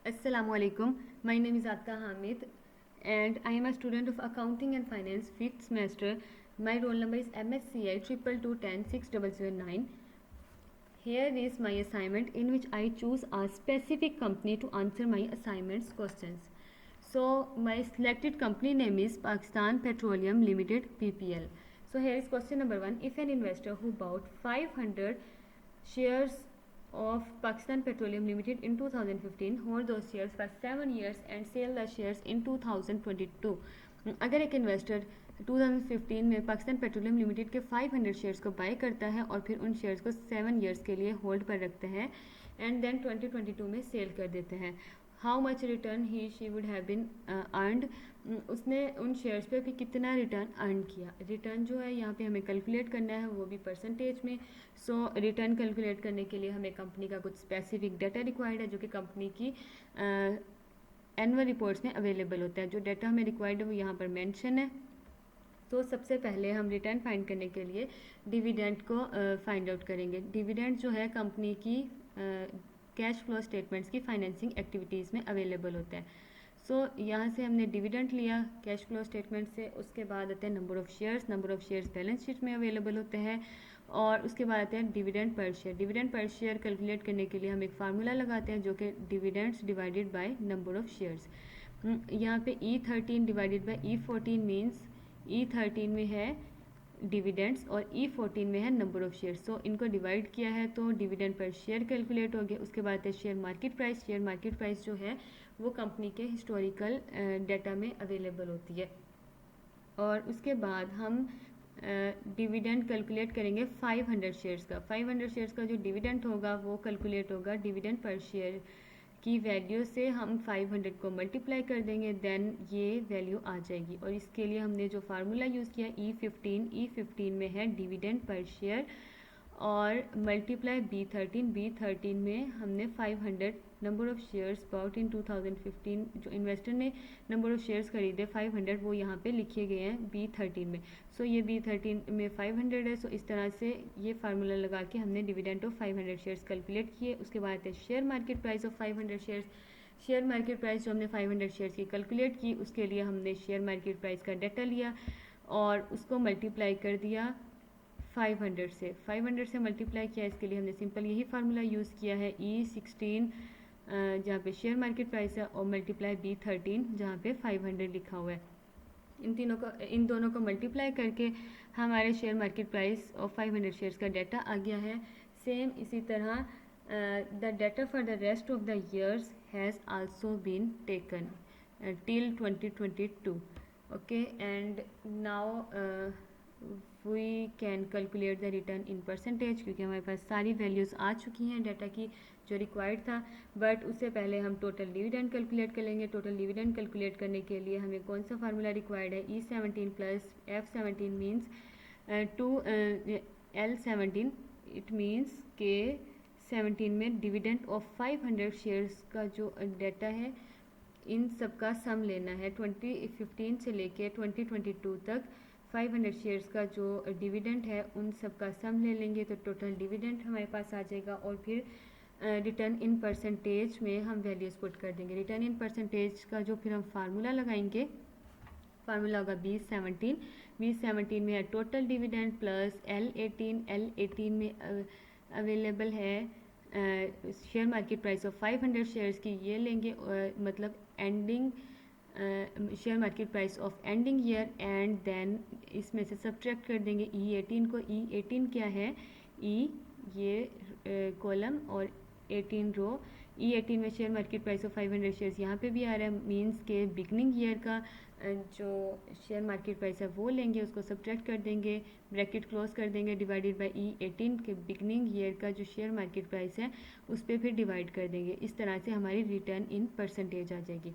Assalamualaikum. My name is Atka Hamid and I am a student of Accounting and Finance 5th semester. My roll number is MSCI 222106009. Here is my assignment in which I choose a specific company to answer my assignment's questions. So my selected company name is Pakistan Petroleum Limited PPL. So here is question number 1. If an investor who bought 500 shares of Pakistan Petroleum Limited in 2015 hold those shares for 7 years and sell the shares in 2022. अगर एक investor 2015 में Pakistan petroleum limited के 500 shares को bye करता है और फिर उन शेयर्स को 7 इयर्स के लिए होल्ड पर रखते हैं एंड देन 2022 में सेल कर देते हैं, how much return he she would have been earned, उसने उन शेयर्स पे भी कितना रिटर्न अर्न किया। रिटर्न जो है यहाँ पे हमें कैलकुलेट करना है, वो भी परसेंटेज में। सो रिटर्न कैलकुलेट करने के लिए हमें कंपनी का कुछ स्पेसिफिक डाटा रिक्वायर्ड है जो कि कंपनी की एनुअल रिपोर्ट्स में अवेलेबल होता है। जो डाटा हमें रिक्वायर्ड है वो यहाँ पर मेंशन है। तो सबसे पहले हम रिटर्न फाइंड करने के लिए डिविडेंड को फाइंड आउट करेंगे। डिविडेंड जो है कंपनी की कैश फ्लो स्टेटमेंट्स की फाइनेंसिंग एक्टिविटीज़ में अवेलेबल होता है। सो यहाँ से हमने डिविडेंड लिया कैश फ्लो स्टेटमेंट से। उसके बाद आते हैं number of shares balance sheet में अवेलेबल होते हैं। और उसके बाद आते हैं dividend per share. Dividend per share calculate करने के लिए हम एक फार्मूला लगाते हैं जो कि dividends divided by number of shares. यहाँ पे E13 divided by E14 means E13 में है डिविडेंड्स और E14 में है नंबर ऑफ़ शेयर्स। सो इनको डिवाइड किया है तो डिविडेंड पर शेयर कैलकुलेट हो गया। उसके बाद है share market price. Share market price जो है वो कंपनी के हिस्टोरिकल डाटा में अवेलेबल होती है। और उसके बाद हम डिविडेंड कैलकुलेट करेंगे 500 शेयर्स का। 500 शेयर्स का जो डिविडेंड होगा वो कैलकुलेट होगा डिविडेंड पर शेयर की वैल्यू से। हम 500 को मल्टीप्लाई कर देंगे, देन ये वैल्यू आ जाएगी। और इसके लिए हमने जो फार्मूला यूज़ किया E15 में है डिविडेंड पर शेयर और मल्टीप्लाई B13 में हमने 500 नंबर ऑफ़ शेयर्स बाउट इन 2015 जो इन्वेस्टर ने नंबर ऑफ़ शेयर्स खरीदे 500 वो यहाँ पे लिखे गए हैं B13 में। सो ये B13 में 500 है। सो इस तरह से ये फार्मूला लगा के हमने डिविडेंड ऑफ 500 शेयर्स कैलकुलेट किए। उसके बाद है share market price of 500 shares. Share market price जो हमने 500 शेयर्स की कैलकुलेट की उसके लिए हमने शेयर मार्केट प्राइस का डाटा लिया और उसको मल्टीप्लाई कर दिया 500 से। 500 से मल्टीप्लाई किया, इसके लिए हमने सिंपल यही फार्मूला यूज़ किया है E16 जहाँ पे शेयर मार्केट प्राइस है और मल्टीप्लाई B13 जहाँ पे 500 लिखा हुआ है। इन दोनों को मल्टीप्लाई करके हमारे शेयर मार्केट प्राइस और 500 शेयर्स का डाटा आ गया है। सेम इसी तरह the data for the rest of the years has also been taken till 2022। Okay, and now we can calculate the return in percentage क्योंकि हमारे पास सारी वैल्यूज़ आ चुकी हैं डाटा की जो रिक्वायर्ड था। बट उससे पहले हम टोटल डिविडेंड कैलकुलेट कर लेंगे। टोटल डिविडेंड कैलकुलेट करने के लिए हमें कौन सा फार्मूला रिक्वायर्ड है E17 plus F17 means 2L17। It means के 17 में डिविडेंड ऑफ 500 शेयर्स का जो डाटा है इन सब का सम लेना है। 2015 से लेके 2022 तक 500 शेयर्स का जो डिविडेंड है उन सब का सम ले लेंगे तो टोटल डिविडेंड हमारे पास आ जाएगा। और फिर रिटर्न इन परसेंटेज में हम वैल्यूज़ पुट कर देंगे। रिटर्न इन परसेंटेज का जो फिर हम फार्मूला लगाएंगे, फार्मूला होगा B17 में है टोटल डिविडेंड प्लस L18 में अवेलेबल है share market price of 500 shares की, ये लेंगे मतलब ending share market price of ending year and then इसमें से सब्ट्रैक्ट कर देंगे E18 को। E18 क्या है, ये कॉलम और 18 रो। E18 में share market price of 500 shares यहाँ पे भी आ रहा है मींस के बिगनिंग ईयर का जो शेयर मार्केट प्राइस है वो लेंगे, उसको सब्ट्रैक्ट कर देंगे, ब्रैकेट क्लोज कर देंगे, डिवाइडेड बाय E18 के बिगनिंग ईयर का जो शेयर मार्केट प्राइस है उस पर फिर डिवाइड कर देंगे। इस तरह से हमारी रिटर्न इन परसेंटेज आ जाएगी।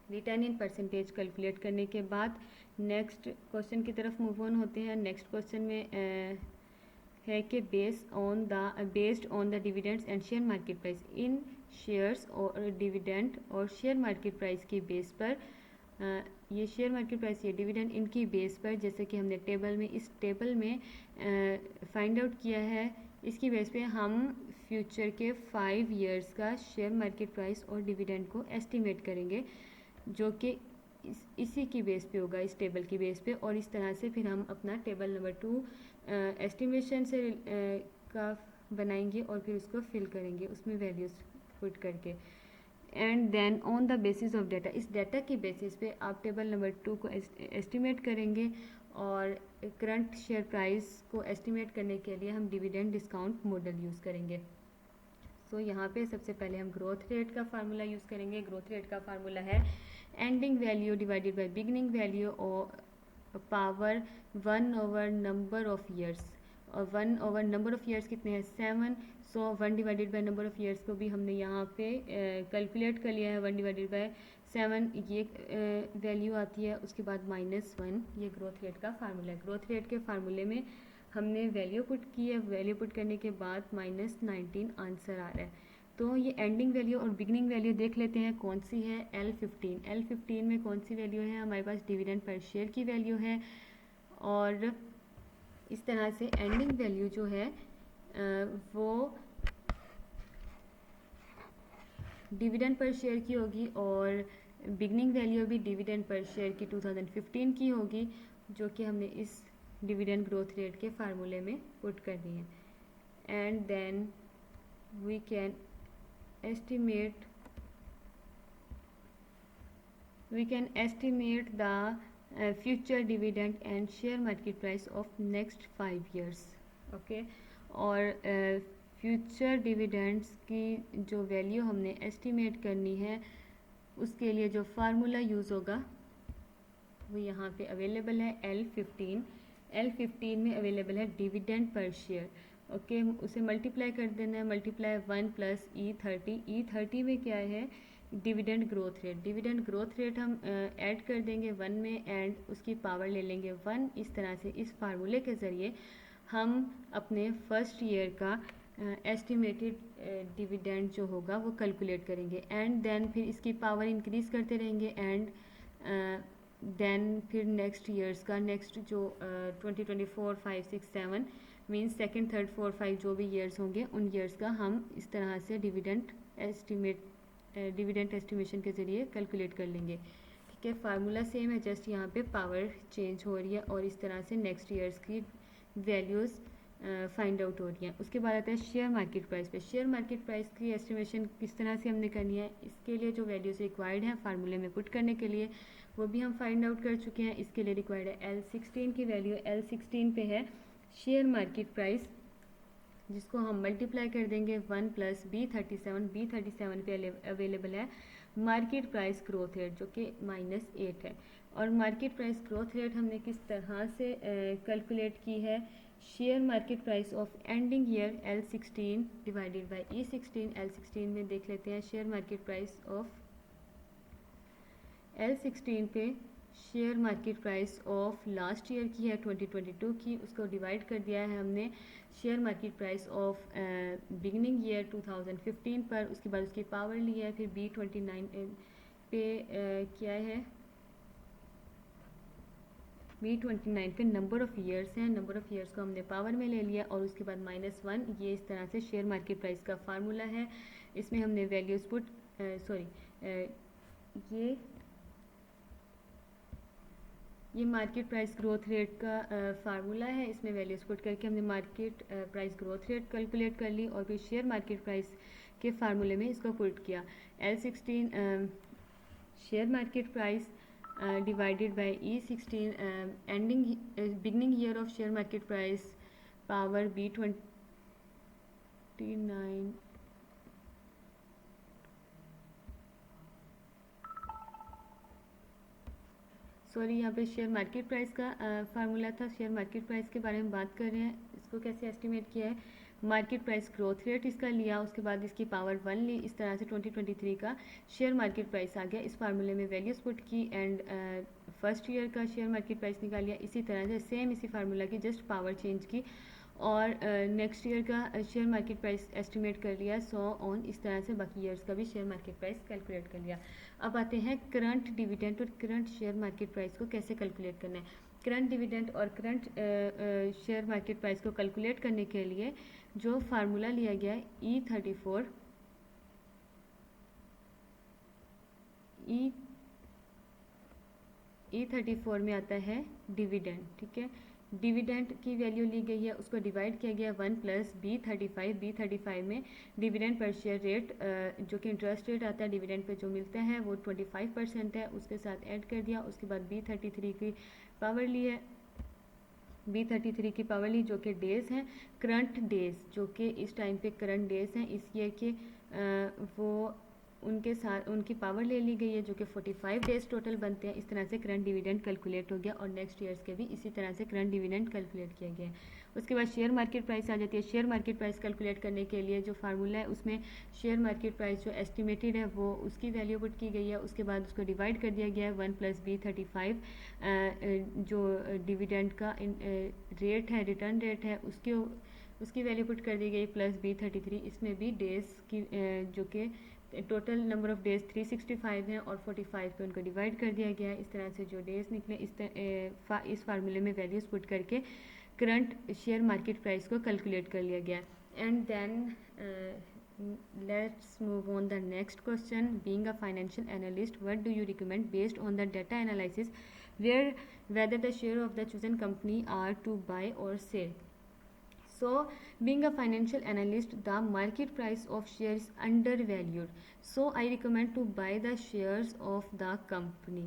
रिटर्न इन परसेंटेज कैलकुलेट करने के बाद नेक्स्ट क्वेश्चन की तरफ मूव ऑन होते हैं। नेक्स्ट क्वेश्चन में है कि based on the dividends and share market price in shares और डिविडेंड और शेयर मार्केट प्राइस की बेस पर ये शेयर मार्केट प्राइस ये डिविडेंड इनकी बेस पर जैसे कि हमने टेबल में इस टेबल में फाइंड आउट किया है, इसकी बेस पे हम फ्यूचर के 5 ईयर्स का शेयर मार्केट प्राइस और डिविडेंड को एस्टिमेट करेंगे, जो कि इसी की बेस पे होगा, इस टेबल की बेस पे। और इस तरह से फिर हम अपना टेबल नंबर 2 एस्टिमेशन से का बनाएंगे और फिर उसको फिल करेंगे उसमें वैल्यूज पुट करके। And then on the basis of data, इस डाटा की बेसिस पे आप टेबल नंबर 2 को एस्टिमेट करेंगे और करंट शेयर प्राइस को एस्टिमेट करने के लिए हम डिविडेंड डिस्काउंट मॉडल यूज़ करेंगे। सो यहाँ पे सबसे पहले हम ग्रोथ रेट का फार्मूला यूज़ करेंगे। ग्रोथ रेट का फार्मूला है ending value divided by beginning value और पावर 1 नंबर ऑफ ईयर्स, और 1 नंबर ऑफ ईयर्स कितने हैं 7। सो 1 divided by number of years को भी हमने यहाँ पे कैलकुलेट कर लिया है। 1 डिवाइडेड बाय 7 ये वैल्यू आती है, उसके बाद -1 ये ग्रोथ रेट का फार्मूला है। ग्रोथ रेट के फार्मूले में हमने वैल्यू पुट की है, वैल्यू पुट करने के बाद -19 आंसर आ रहा है। तो ये एंडिंग वैल्यू और बिगनिंग वैल्यू देख लेते हैं कौन सी है। L15 में कौन सी वैल्यू है, हमारे पास डिविडेंड पर शेयर की वैल्यू है। और इस तरह से एंडिंग वैल्यू जो है वो डिविडेंड पर शेयर की होगी और बिगनिंग वैल्यू भी डिविडेंड पर शेयर की 2015 की होगी, जो कि हमने इस डिविडेंड ग्रोथ रेट के फार्मूले में पुट कर दी है। And then we can estimate the future dividend and share market price of next 5 years. Okay, और फ्यूचर डिविडेंड्स की जो वैल्यू हमने एस्टिमेट करनी है उसके लिए जो फार्मूला यूज़ होगा वो यहाँ पे अवेलेबल है। L15 में अवेलेबल है डिविडेंड पर शेयर। ओके, उसे मल्टीप्लाई कर देना है, मल्टीप्लाई 1 + E30। E30 में क्या है, dividend growth rate. Dividend growth rate हम ऐड कर देंगे 1 में एंड उसकी पावर ले लेंगे 1। इस तरह से इस फार्मूले के ज़रिए हम अपने फर्स्ट ईयर का एस्टिमेटेड डिविडेंड जो होगा वो कैलकुलेट करेंगे। एंड देन फिर इसकी पावर इंक्रीज़ करते रहेंगे एंड देन फिर नेक्स्ट ईयर्स का, नेक्स्ट जो 2024, 5, 6, 7 मीन्स सेकेंड, थर्ड, फोर्थ, 5 जो भी ईयर्स होंगे उन ईयर्स का हम इस तरह से डिविडेंड एस्टिमेशन के ज़रिए कैलकुलेट कर लेंगे। ठीक है, फार्मूला सेम है, जस्ट यहाँ पे पावर चेंज हो रही है और इस तरह से नेक्स्ट ईयर्स की वैल्यूज़ फाइंड आउट हो रही हैं। उसके बाद आता है शेयर मार्केट प्राइस पे। शेयर मार्केट प्राइस की एस्टिमेशन किस तरह से हमने करनी है, इसके लिए जो वैल्यूज़ रिक्वायर्ड हैं फार्मूले में पुट करने के लिए वो भी हम फाइंड आउट कर चुके हैं। इसके लिए रिक्वायर्ड है L16 की वैल्यू। L16 पे है शेयर मार्केट प्राइस, जिसको हम मल्टीप्लाई कर देंगे 1 + B37। B37 पे अवेलेबल है मार्केट प्राइस ग्रोथ रेट जो कि -8 है। और मार्केट प्राइस ग्रोथ रेट हमने किस तरह से कैलकुलेट की है, share market price of ending year L16 divided by E16। L16 में देख लेते हैं share market price of L16 पे share market price of last year की है 2022 की, उसको डिवाइड कर दिया है हमने share market price of beginning year 2015 पर। उसके बाद उसकी पावर ली है, फिर B29 पे क्या है, B29 पे नंबर ऑफ़ ईयर्स हैं, नंबर ऑफ़ ईयर्स को हमने पावर में ले लिया और उसके बाद -1। ये इस तरह से शेयर मार्केट प्राइस का फार्मूला है। इसमें हमने वैल्यूज़ पुट ये मार्केट प्राइस ग्रोथ रेट का फार्मूला है। इसमें वैल्यूज़ पुट करके हमने market price growth rate calculate कर ली और फिर शेयर मार्केट प्राइस के फार्मूले में इसको पुट किया। L16 share market price divided by E16 ending beginning year of share market price power B29। Sorry, यहाँ पे शेयर मार्केट प्राइस का फार्मूला था। शेयर मार्केट प्राइस के बारे में बात कर रहे हैं, इसको कैसे एस्टिमेट किया है, मार्केट प्राइस ग्रोथ रेट इसका लिया, उसके बाद इसकी पावर 1 ली। इस तरह से 2023 का शेयर मार्केट प्राइस आ गया। इस फार्मूले में वैल्यूज़ पुट की एंड फर्स्ट ईयर का शेयर मार्केट प्राइस निकाल लिया। इसी तरह से सेम इसी फार्मूला की जस्ट पावर चेंज की और नेक्स्ट ईयर का शेयर मार्केट प्राइस एस्टिमेट कर लिया। सो ऑन इस तरह से बाकी ईयर्स का भी शेयर मार्केट प्राइस कैलकुलेट कर लिया। अब आते हैं करंट डिविडेंड और करंट शेयर मार्केट प्राइस को कैसे कैलकुलेट करना है। करंट डिविडेंड और करंट शेयर मार्केट प्राइस को कैलकुलेट करने के लिए जो फार्मूला लिया गया है E34 E34 में आता है डिविडेंड, ठीक है। डिविडेंड की वैल्यू ली गई है, उसको डिवाइड किया गया 1 प्लस B35 में डिविडेंड पर शेयर रेट जो कि इंटरेस्ट रेट आता है डिविडेंड पे जो मिलता है वो 25% है, उसके साथ ऐड कर दिया। उसके बाद B33 की पावर ली है, B33 की पावर ली जो कि डेज़ हैं, करंट डेज़ जो कि इस टाइम पे करंट डेज़ हैं इस ईयर के, वो उनके साथ उनकी पावर ले ली गई है जो कि 45 डेज टोटल बनते हैं। इस तरह से करंट डिविडेंड कैलकुलेट हो गया और नेक्स्ट ईयर्स के भी इसी तरह से करंट डिविडेंड कैलकुलेट किया गया है। उसके बाद शेयर मार्केट प्राइस आ जाती है। शेयर मार्केट प्राइस कैलकुलेट करने के लिए जो फार्मूला है उसमें शेयर मार्केट प्राइस जो एस्टिमेटेड है वो उसकी वैल्यू पुट की गई है, उसके बाद उसको डिवाइड कर दिया गया है 1 प्लस B35 जो डिविडेंड का रेट है, रिटर्न रेट है, उसकी वैल्यू पुट कर दी गई प्लस B33। इसमें भी डेज की जो कि टोटल नंबर ऑफ डेज 365 हैं और 45 पे उनको डिवाइड कर दिया गया है। इस तरह से जो डेज निकले इस फार्मूले में वैल्यूज पुट करके करंट शेयर मार्केट प्राइस को कैलकुलेट कर लिया गया। And then let's move on the next question. Being a financial analyst, what do you recommend based on the data analysis whether the share of the chosen company are to buy or sell? So being a financial analyst, the market price of shares undervalued, so I recommend to buy the shares of the company.